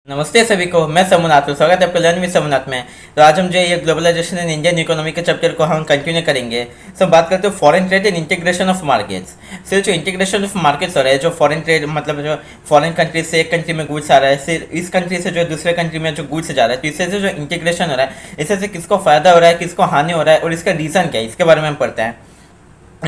नमस्ते सभी को। मैं समनाथ हूँ। स्वागत है आपका लर्न विद समनाथ में। तो आज हम जो ये ग्लोबलाइजेशन इन इंडियन इकोनॉमी के चैप्टर को हम कंटिन्यू करेंगे। सो बात करते हैं foreign trade and integration of markets. सिर्फ जो इंटीग्रेशन ऑफ मार्केट्स हो रहा है, जो फॉरेन ट्रेड मतलब जो फॉरेन कंट्री से एक कंट्री में गुड्स आ रहा है, सिर्फ इस कंट्री से जो दूसरे कंट्री में जो गुड्स जा रहा है, तो इससे जो इंटीग्रेशन हो रहा है, इससे से किसको फायदा हो रहा है, किसको हानि हो रहा है और इसका रीज़न क्या है, इसके बारे में हम पढ़ते हैं।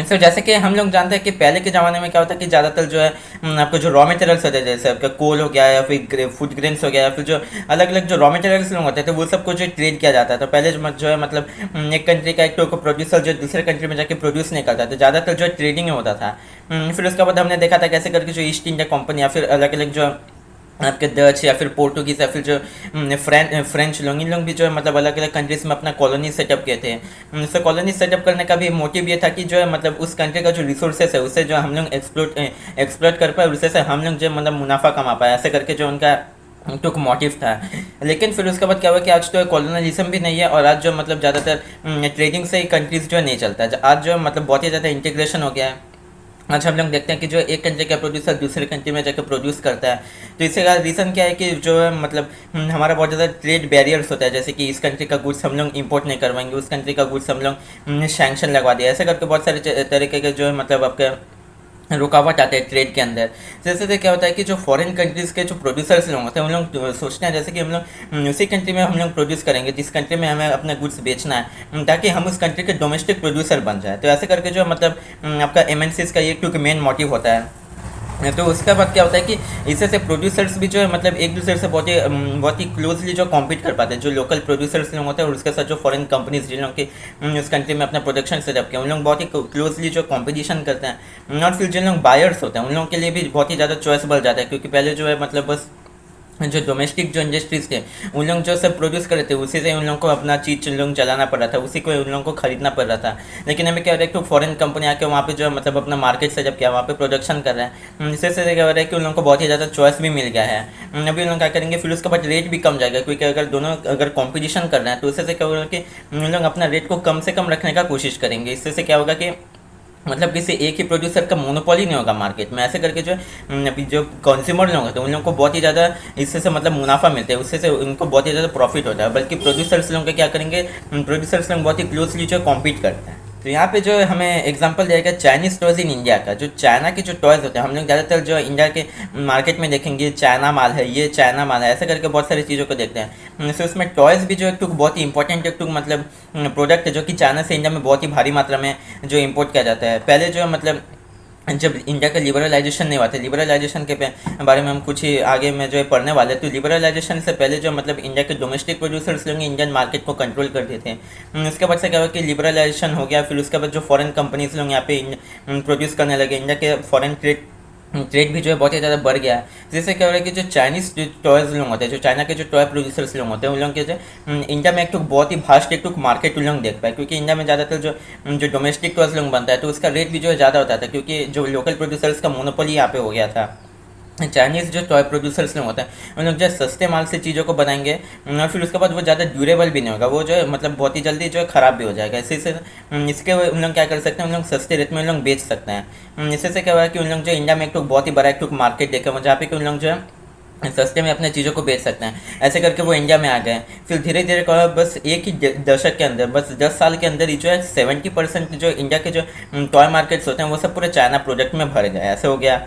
तो जैसे कि हम लोग जानते हैं कि पहले के ज़माने में क्या होता है कि ज़्यादातर जो है आपको जो रॉ मटेरियल्स होते हैं, जैसे आपका कोल हो गया या फिर फूड ग्रेन्स हो गया या फिर जो अलग अलग जो रॉ मटेरियल्स लोग होते थे, वो सब को जो ट्रेड किया जाता है। तो पहले जो है मतलब एक कंट्री का एक तो प्रोड्यूसर जो दूसरे कंट्री में जाके प्रोड्यूस नहीं करता, तो ज़्यादातर जो ट्रेडिंग में होता था। फिर उसके बाद हमने देखा था कैसे करके जो ईस्ट इंडिया कंपनी या फिर अलग अलग जो आपके डच या फिर पोर्टुगीज़ या फिर जो फ्रेंच लोग, इन लोग भी जो है मतलब अलग अलग कंट्रीज़ में अपना कॉलोनी सेटअप किए थे। उससे कॉलोनी सेटअप करने का भी मोटिव ये था कि जो है मतलब उस कंट्री का जो रिसोर्सेस है उससे जो हम लोग एक्सप्लोट कर पाए, उससे हम लोग जो मतलब मुनाफा कमा पाए, ऐसे करके जो उनका तो मोटिव था। लेकिन फिर उसके बाद क्या हुआ कि आज तो कॉलोनलिज्म भी नहीं है और आज जो मतलब ज़्यादातर ट्रेडिंग से ही कंट्रीज़ जो है नहीं चलता है। आज जो मतलब बहुत ही ज़्यादा इंटीग्रेशन हो गया है। आज हम लोग देखते हैं कि जो एक कंट्री का प्रोड्यूसर दूसरे कंट्री में जाकर प्रोड्यूस करता है, तो इससे का रीज़न क्या है कि जो है मतलब हमारा बहुत ज़्यादा ट्रेड बैरियर्स होता है। जैसे कि इस कंट्री का गुड्स हम लोग इंपोर्ट नहीं करवाएंगे, उस कंट्री का गुड्स हम लोग सैंक्शन लगवा दिया, ऐसे करके बहुत सारे तरीके के जो है मतलब आपके रुकावट आते हैं ट्रेड के अंदर। जैसे से क्या होता है कि जो फॉरेन कंट्रीज़ के जो प्रोड्यूसर्स लोग होते हैं, उन लोग सोचते हैं जैसे कि हम लोग उसी कंट्री में हम लोग प्रोड्यूस करेंगे जिस कंट्री में हमें अपना गुड्स बेचना है, ताकि हम उस कंट्री के डोमेस्टिक प्रोड्यूसर बन जाए। तो ऐसे करके जो मतलब आपका एमएनसीज़ का ये क्योंकि मेन मोटिव होता है। तो उसके बाद क्या होता है कि इससे से प्रोड्यूसर्स भी जो है मतलब एक दूसरे से बहुत ही क्लोजली जो कॉम्पीट कर पाते हैं। जो लोकल प्रोड्यूसर्स लोग होते हैं और उसके साथ जो फॉरेन कंपनीज जिन लोग की उस कंट्री में अपना प्रोडक्शन सेटअप किया, उन लोग बहुत ही क्लोजली जो कॉम्पिटिशन करते हैं। और फिर जिन लोग बायर्स होते हैं उन लोगों के लिए भी बहुत ही ज़्यादा चॉइस बढ़ जाता है, क्योंकि पहले जो है मतलब बस जो डोमेस्टिक जो इंडस्ट्रीज थे उन लोग जो सब प्रोड्यूस कर रहे थे उसी से उन लोगों को अपना चीज़ उन लोग चलाना पड़ रहा था, उसी को उन लोगों को खरीदना पड़ रहा था। लेकिन हमें क्या हो रहा है कि फॉरेन कंपनी आके वहाँ पे जो है मतलब अपना मार्केट से जब क्या वहाँ पे प्रोडक्शन कर रहे हैं, इससे क्या हो रहा है कि उन लोगों को बहुत ही ज़्यादा चॉइस भी मिल गया है। अभी उन लोग क्या करेंगे, फिर उसके बाद रेट भी कम जाएगा, क्योंकि अगर दोनों अगर कॉम्पिटिशन कर रहे हैं तो उससे क्या होगा कि उन लोग अपना रेट को कम से कम रखने का कोशिश करेंगे। इससे क्या होगा कि मतलब किसी एक ही प्रोड्यूसर का मोनोपोली नहीं होगा मार्केट में। ऐसे करके जो अभी जो कंज्यूमर लोग होते हैं उन लोगों को बहुत ही ज़्यादा इससे से मतलब मुनाफा मिलता है, उससे से उनको बहुत ही ज़्यादा प्रॉफिट होता है। बल्कि प्रोड्यूसर्स लोग क्या करेंगे, प्रोड्यूसर्स लोग बहुत ही क्लोजली जो कॉम्पीट करते हैं। तो यहाँ पे जो हमें एग्जांपल दिया चाइनीज़ टॉयज़ इन इंडिया का। जो चाइना के जो टॉयज़ होते हैं हम लोग ज़्यादातर जो इंडिया के मार्केट में देखेंगे चाइना माल है, ये चाइना माल है, ऐसे करके बहुत सारी चीज़ों को देखते हैं। तो उसमें टॉयज़ भी जो एक बहुत ही इंपॉर्टेंट एक मतलब प्रोडक्ट है, जो कि चाइना से इंडिया में बहुत ही भारी मात्रा में जो इम्पोर्ट किया जाता है। पहले जो मतलब जब इंडिया का लिबरलाइजेशन नहीं हुआ था, लिबरलाइजेशन के बारे में हम कुछ ही आगे में जो है पढ़ने वाले, तो लिबरलाइजेशन से पहले जो मतलब इंडिया के डोमेस्टिक प्रोड्यूसर्स लोग इंडियन मार्केट को कंट्रोल करते थे। उसके बाद से क्या हुआ कि लिबरलाइजेशन हो गया, फिर उसके बाद जो फॉरेन कंपनीज लोग यहाँ पे प्रोड्यूस करने लगे, इंडिया के फॉरेन ट्रेड भी जो है बहुत ही ज़्यादा बढ़ गया है। जिससे क्या हो रहा है कि जो चाइनीज़ टॉयज़ लोग होते हैं, जो चाइना के जो टॉय प्रोड्यूसर्स लोग होते हैं, उन लोगों के जो इंडिया में एक बहुत ही भास्ट एक मार्केट उन लोग देख पाए, क्योंकि इंडिया में ज़्यादातर जो डोमेस्टिक टॉयज़ लोग बनता है तो उसका रेट भी जो है ज़्यादा होता था, क्योंकि जो लोकल प्रोड्यूसर्स का मोनोपोली यहाँ पे हो गया था। चाइनीज़ जो टॉय प्रोड्यूसर्स लोग होते हैं उन लोग जो सस्ते माल से चीज़ों को बनाएंगे और फिर उसके बाद वो ज़्यादा ड्यूरेबल भी नहीं होगा, वो जो है मतलब बहुत ही जल्दी जो है ख़राब भी हो जाएगा। इसी से इसके उन लोग क्या कर सकते हैं, उन लोग सस्ते रेट में उन लोग बेच सकते हैं। इससे से क्या हुआ कि उन लोग जो इंडिया में एक तो बहुत ही बड़ा एक मार्केट देखे जहाँ पे कि उन लोग जो है सस्ते में अपने चीज़ों को बेच सकते हैं। ऐसे करके वो इंडिया में आ गए। फिर धीरे धीरे क्या हुआ, बस एक ही दशक के अंदर, बस 10 साल के अंदर ही जो है 70% जो इंडिया के जो टॉय मार्केट्स होते हैं वो सब पूरे चाइना प्रोडक्ट में भर गए। ऐसे हो गया।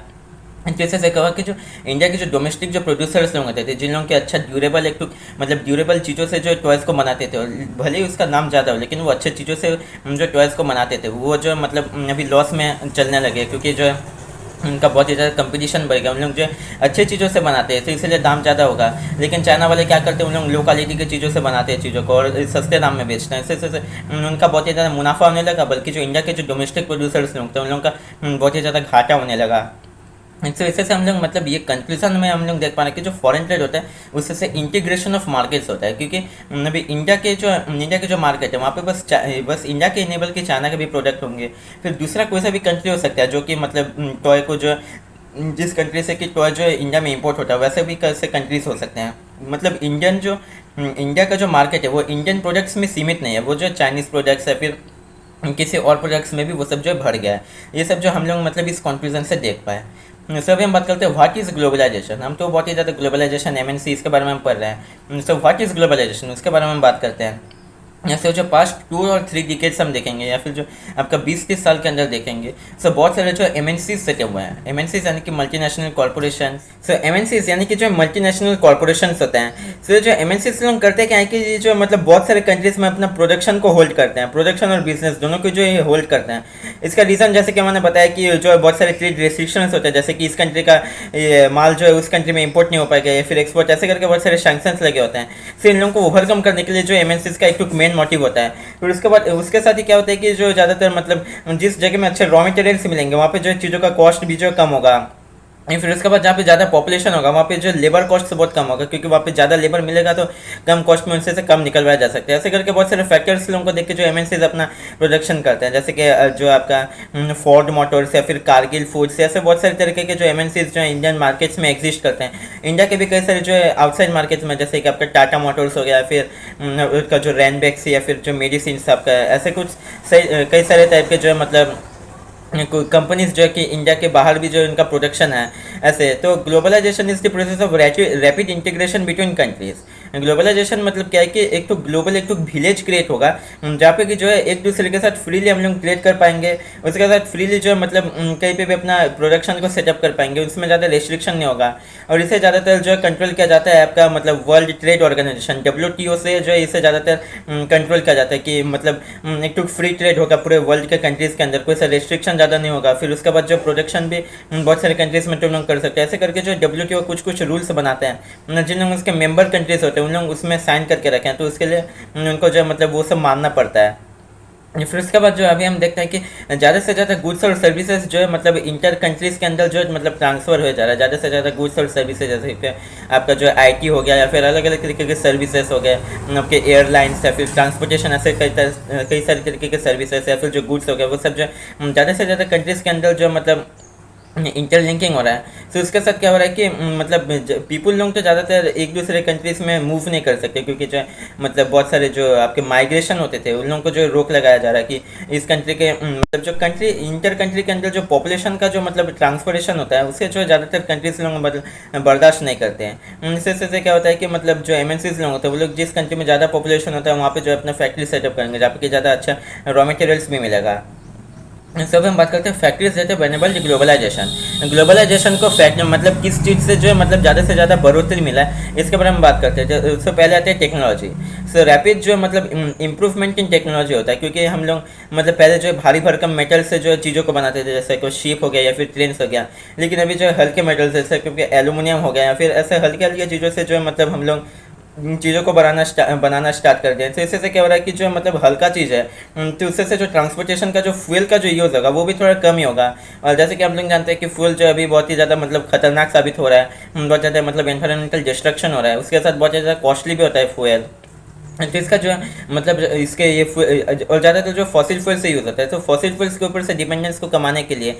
जैसे से कहा कि जो इंडिया के जो डोमेस्टिक जो प्रोड्यूसर्स लोग होते थे, जिन लोगों के अच्छा ड्यूरेबल एक मतलब ड्यूरेबल चीज़ों से जो टॉयज़ को बनाते थे, और भले ही उसका नाम ज़्यादा हो लेकिन वो अच्छे चीज़ों से जो टॉयज़ को बनाते थे, वो जो मतलब अभी लॉस में चलने लगे, क्योंकि जो है उनका बहुत ही ज़्यादा कंपटीशन बढ़ गया। उन लोग जो अच्छे चीज़ों से बनाते हैं तो इसलिए दाम ज़्यादा होगा। लेकिन चाइना वाले क्या करते हैं, उन लोग लो क्वालिटी की चीज़ों से बनाते हैं चीज़ों को और सस्ते दाम में बेचते हैं। इससे उनका बहुत ही ज़्यादा मुनाफा होने लगा, बल्कि जो इंडिया के जो डोमेस्टिक प्रोड्यूसर्स लोग थे उन लोगों का बहुत ही ज़्यादा घाटा होने लगा। तो इससे हम लोग मतलब ये कंक्लूजन में हम लोग देख पा रहे हैं कि जो फॉरेन ट्रेड होता है उससे इंटीग्रेशन ऑफ मार्केट्स होता है, क्योंकि अभी इंडिया के जो मार्केट है वहाँ पे बस इंडिया के नहीं बल्कि चाइना के भी प्रोडक्ट होंगे। फिर दूसरा कोई सा भी कंट्री हो सकता है जो कि मतलब टॉय को जो जिस कंट्री से कि टॉय जो है इंडिया में इंपोर्ट होता है, वैसे भी कैसे कंट्रीज हो सकते हैं। मतलब इंडिया का जो मार्केट है वो इंडियन प्रोडक्ट्स में सीमित नहीं है, वो जो चाइनीज़ प्रोडक्ट्स है फिर किसी और प्रोडक्ट्स में भी वो सब जो है भर गया है। ये सब जो हम लोग मतलब इस कंक्लूजन से देख पाए। सो अभी हम बात करते हैं व्हाट इज़ ग्लोबलाइजेशन। हम तो बहुत ही ज़्यादा ग्लोबलाइजेशन एमएनसी इसके बारे में हम पढ़ रहे हैं। सो व्हाट इज़ ग्लोबलाइजेशन उसके बारे में हम बात करते हैं। या फिर जो पास्ट 2 और 3 डिकेड्स हम देखेंगे, या फिर जो आपका 20-30 साल के अंदर देखेंगे। सो बहुत सारे जो एमएनसीज सेट हुए हैं। एमएनसीज यानी कि मल्टीनेशनल कॉर्पोरेशन। सो एमएनसीज यानी कि जो मल्टीनेशनल कॉर्पोरेशन होते हैं। सो जो एमएनसीज लोग करते क्या है कि ये जो मतलब बहुत सारे कंट्रीज में अपना प्रोडक्शन को होल्ड करते हैं, प्रोडक्शन और बिजनेस दोनों को जो ये होल्ड करते हैं। इसका रीज़न जैसे कि मैंने बताया कि जो बहुत सारे ट्रेड रेस्ट्रिक्शंस होते हैं, जैसे कि इस कंट्री का ये माल जो है उस कंट्री में इंपोर्ट नहीं हो पाएगा या फिर एक्सपोर्ट, ऐसे करके बहुत सारे सैंक्शंस लगे होते हैं। फिर इन लोगों को ओवरकम करने के लिए जो एमएनसीज का एक मेन मोटिव होता है। फिर उसके बाद उसके साथ ही क्या होता है कि जो ज़्यादातर मतलब जिस जगह में अच्छे रॉ मटेरियल्स मिलेंगे वहाँ पे जो चीज़ों का कॉस्ट भी जो कम होगा। फिर उसके बाद जहाँ पे ज़्यादा पॉपुलेशन होगा वहाँ पे जो लेबर कॉस्ट बहुत कम होगा, क्योंकि वहाँ पे ज़्यादा लेबर मिलेगा तो कम कॉस्ट में उनसे से कम निकलवाया जा सकता है। ऐसे करके बहुत सारे फैक्टर्स लोगों को देख के जो एमएनसीज अपना प्रोडक्शन करते हैं, जैसे कि जो आपका फोर्ड मोटर्स या फिर कारगिल फूड्स, ऐसे बहुत सारे तरीके के जो एमएनसीज जो इंडियन मार्केट्स में एग्जिस्ट करते हैं। इंडिया के भी कई सारे जो आउटसाइड मार्केट्स में, जैसे कि आपका टाटा मोटर्स हो गया, फिर उसका जो रैनबैक्स या फिर जो मेडिसिन आपका, ऐसे कुछ कई सारे टाइप के जो है मतलब कंपनीज जो है कि इंडिया के बाहर भी जो इनका प्रोडक्शन है। ऐसे तो globalisation is the process of rapid integration between countries. Globalisation मतलब क्या है कि एक तो ग्लोबल एक तो विलेज क्रिएट होगा जहाँ पे कि जो है एक दूसरे के साथ फ्रीली हम लोग क्रिएट कर पाएंगे, उसके साथ फ्रीली जो है मतलब कहीं पे भी अपना प्रोडक्शन को सेटअप कर पाएंगे, उसमें ज़्यादा रेस्ट्रिक्शन नहीं होगा। और इसे ज़्यादातर जो है कंट्रोल किया जाता है आपका मतलब वर्ल्ड ट्रेड ऑर्गेनाइजेशन WTO से जो है इसे ज़्यादातर कंट्रोल किया जाता है कि मतलब एक तो फ्री ट्रेड होगा पूरे वर्ल्ड के कंट्रीज़ के अंदर, कोई सा रेस्ट्रिक्शन ज़्यादा नहीं होगा। फिर उसके बाद जो प्रोडक्शन भी बहुत सारे कंट्रीज़ में तो लोग कर सकते हैं। ऐसे करके जो WTO कुछ कुछ रूल्स बनाते हैं, जिन लोग उसके मेंबर कंट्रीज़ होते हैं उन लोग उसमें साइन करके रखे हैं, तो उसके लिए उनको जो मतलब वो सब मानना पड़ता है। फिर उसके बाद जो अभी हम देखते हैं कि ज़्यादा से ज़्यादा गुड्स और सर्विसेज जो है मतलब इंटर कंट्रीज़ के अंदर जो है मतलब ट्रांसफ़र हो जा रहा है। ज़्यादा से ज़्यादा गुड्स और सर्विसेज, जैसे कि आपका जो IT हो गया या फिर अलग अलग तरीके के सर्विसेज हो गए, आपके एयरलाइंस या फिर ट्रांसपोर्टेशन, ऐसे कई सारे तरीके के सर्विसेज या फिर जो गुड्स हो गए वो सब जो ज़्यादा से ज़्यादा कंट्रीज़ के अंदर जो मतलब इंटरलिंकिंग हो रहा है। तो उसके साथ क्या हो रहा है कि मतलब पीपल लोग तो ज़्यादातर एक दूसरे कंट्रीज़ में मूव नहीं कर सकते, क्योंकि जो मतलब बहुत सारे जो आपके माइग्रेशन होते थे उन लोगों को जो रोक लगाया जा रहा है कि इस कंट्री के मतलब जो कंट्री इंटर कंट्री के अंदर जो पॉपुलेशन का जो मतलब ट्रांसपोर्टेशन होता है उसे जो ज़्यादातर कंट्रीज लोग मतलब बर्दाश्त नहीं करते हैं। इससे क्या होता है कि मतलब जो MNCs लोग होते हैं वो लोग जिस कंट्री में ज़्यादा पॉपुलेशन होता है वहाँ पर जो अपना फैक्ट्री सेटअप करेंगे, जहाँ पे ज़्यादा अच्छा रॉ मटेरियल्स भी मिलेगा। सब हम बात करते हैं फैक्ट्रीज रहते हैं बनेबल ग्लोबलाइजेशन। ग्लोबलाइजेशन को फैक्ट मतलब किस चीज़ से जो है मतलब ज़्यादा से ज़्यादा बढ़ोतरी मिला है इसके बारे में बात करते हैं। सबसे पहले आते हैं टेक्नोलॉजी। सो रैपिड जो मतलब इम्प्रूवमेंट इन टेक्नोलॉजी होता है, क्योंकि हम लोग मतलब पहले जो है भारी भरकम मेटल से जो चीज़ों को बनाते थे, जैसे कोई शिप हो गया या फिर ट्रेन हो गया, लेकिन अभी जो है हल्के मेटल से, जैसे क्योंकि एलुमिनियम हो गया या फिर ऐसे हल्के हल्के चीज़ों से जो है मतलब हम लोग चीज़ों को बनाना स्टार्ट कर दिया। तो इससे से क्या हो रहा है कि जो मतलब हल्का चीज़ है तो उससे से जो ट्रांसपोर्टेशन का जो फ्यूल का जो यूज़ होगा वो भी थोड़ा कम ही होगा। और जैसे कि हम लोग जानते हैं कि फ्यूल जो अभी बहुत ही ज़्यादा मतलब खतरनाक साबित हो रहा है, बहुत ज़्यादा मतलब एनवायरमेंटल डिस्ट्रक्शन हो रहा है, उसके साथ बहुत ज़्यादा कॉस्टली भी होता है फ्यूल। तो इसका जो है मतलब इसके ये और ज़्यादातर जो फॉसिल फ्यूल से यूज़ होता है, तो फॉसिल फ्यूल्स के ऊपर से डिपेंडेंस को कमाने के लिए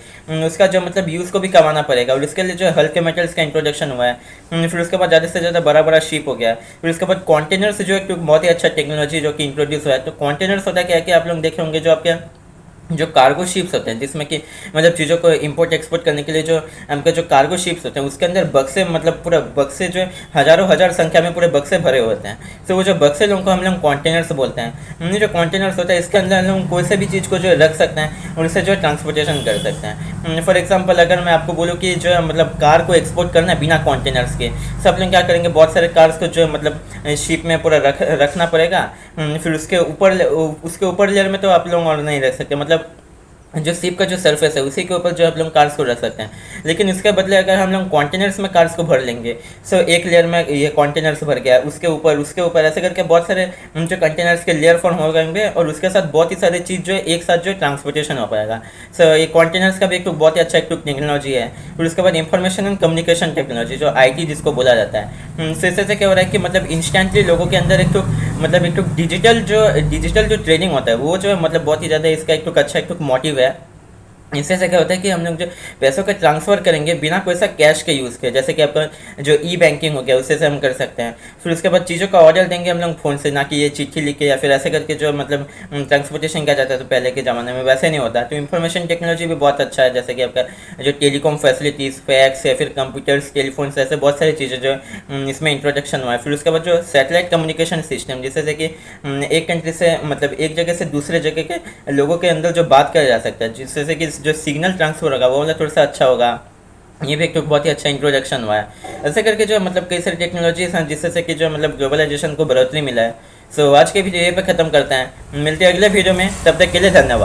उसका जो मतलब यूज़ को भी कमाना पड़ेगा, और इसके लिए जो हल्के मेटल्स का इंट्रोडक्शन हुआ है। फिर उसके बाद ज़्यादा से ज़्यादा बड़ा बड़ा शिप हो गया। फिर उसके बाद कॉन्टेनर्स जो एक बहुत ही अच्छा टेक्नोलॉजी जो कि इंट्रोड्यूस हुआ है। तो कॉन्टेनर्स होता है क्या है कि आप लोग देखे होंगे जो आपके जो कार्गो शिप्स होते हैं, जिसमें कि मतलब चीज़ों को इंपोर्ट एक्सपोर्ट करने के लिए जो हमके जो कार्गो शिप्स होते हैं उसके अंदर बक्से मतलब पूरा बक्से जो हज़ारों हज़ार संख्या में पूरे बक्से भरे होते हैं। तो वो जो बक्से लोगों को हम लोग कॉन्टेनर्स बोलते हैं। जो कॉन्टेनर्स होता है इसके अंदर हम लोग कोई से भी चीज़ को जो रख सकते हैं और इससे जो ट्रांसपोर्टेशन कर सकते हैं। फॉर एग्जाम्पल अगर मैं आपको बोलूँ कि जो है मतलब कार को एक्सपोर्ट करना है बिना कॉन्टेनर्स के, सब लोग क्या करेंगे, बहुत सारे कार्स को जो है मतलब शिप में पूरा रखना पड़ेगा। फिर उसके ऊपर लेयर में तो आप लोग और नहीं रख सकते, मतलब जो शिप का जो सरफेस है उसी के ऊपर जो हम लोग कार्स को रख सकते हैं। लेकिन इसके बदले अगर हम लोग कंटेनर्स में कार्स को भर लेंगे, सो एक लेयर में ये कंटेनर्स भर गया, उसके ऊपर ऐसे करके बहुत सारे जो कंटेनर्स के लेयर फॉर्म हो गएंगे और उसके साथ बहुत ही सारी चीज़ जो है एक साथ जो है ट्रांसपोर्टेशन हो पाएगा। सो ये कंटेनर्स का भी एक बहुत ही अच्छा एक टेक्नोलॉजी है। फिर उसके बाद इंफॉर्मेशन एंड कम्युनिकेशन टेक्नोलॉजी जो IT जिसको बोला जाता है। इससे क्या हो रहा है कि मतलब इंस्टेंटली लोगों के अंदर एक तो डिजिटल जो ट्रेनिंग होता है वो जो है मतलब बहुत ही ज़्यादा इसका एक अच्छा एक मोटिव है। इससे से क्या होता है कि हम लोग जो पैसों का ट्रांसफ़र करेंगे बिना कोई सा कैश के यूज़ के, जैसे कि आपका जो ई बैंकिंग हो गया उससे से हम कर सकते हैं। फिर उसके बाद चीज़ों का ऑर्डर देंगे हम लोग फ़ोन से, ना कि ये चिट्ठी लिख के या फिर ऐसे करके जो मतलब ट्रांसपोर्टेशन किया जाता है तो पहले के ज़माने में वैसे नहीं होता। तो इन्फॉर्मेशन टेक्नोलॉजी भी बहुत अच्छा है, जैसे कि आपका जो टेलीकॉम फैसिलिटीज़, फैक्स या फिर कंप्यूटर्स, टेलीफोन्स, ऐसे बहुत सारी चीज़ें जो इसमें इंट्रोडक्शन हुआ है। फिर उसके बाद जो सैटेलाइट कम्युनिकेशन सिस्टम, जिससे से कि एक कंट्री से मतलब एक जगह से दूसरे जगह के लोगों के अंदर जो बात करा जा सकता है, जिससे से कि जो सिग्नल ट्रांसफर होगा वो मतलब थोड़ा सा अच्छा होगा। ये भी एक तो बहुत ही अच्छा इंट्रोडक्शन हुआ है। ऐसे करके जो मतलब कई सारी टेक्नोलॉजीज हैं जिससे से कि जो मतलब ग्लोबलाइजेशन को बढ़ोतरी मिला है। सो आज के वीडियो ये पे ख़त्म करते हैं, मिलते हैं अगले वीडियो में, तब तक के लिए धन्यवाद।